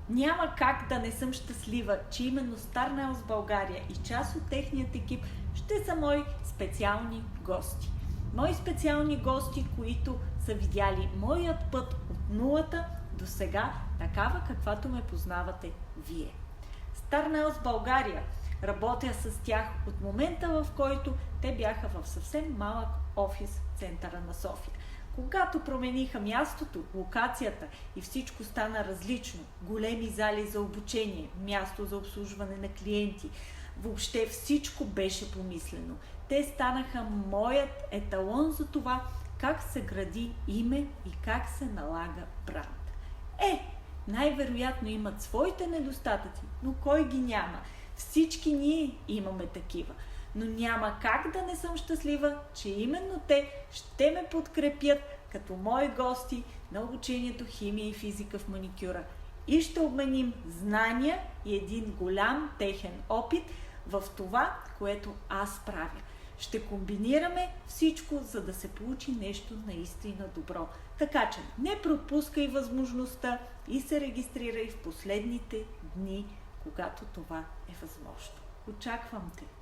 Няма как да не съм щастлива, че именно StarNails България и част от техният екип ще са мои специални гости. Мои специални гости, които са видяли моят път от нулата до сега, такава каквато ме познавате вие. StarNails България. Работя с тях от момента, в който те бяха в съвсем малък офис в центъра на София. Когато промениха мястото, локацията и всичко стана различно, големи зали за обучение, място за обслужване на клиенти, въобще всичко беше помислено. Те станаха моят еталон за това как се гради име и как се налага бранд. Най-вероятно имат своите недостатъци, но кой ги няма? Всички ние имаме такива. Но няма как да не съм щастлива, че именно те ще ме подкрепят като мои гости на обучението химия и физика в маникюра. И ще обменим знания и един голям техен опит в това, което аз правя. Ще комбинираме всичко, за да се получи нещо наистина добро. Така че не пропускай възможността и се регистрирай в последните дни, когато това е възможно. Очаквам те!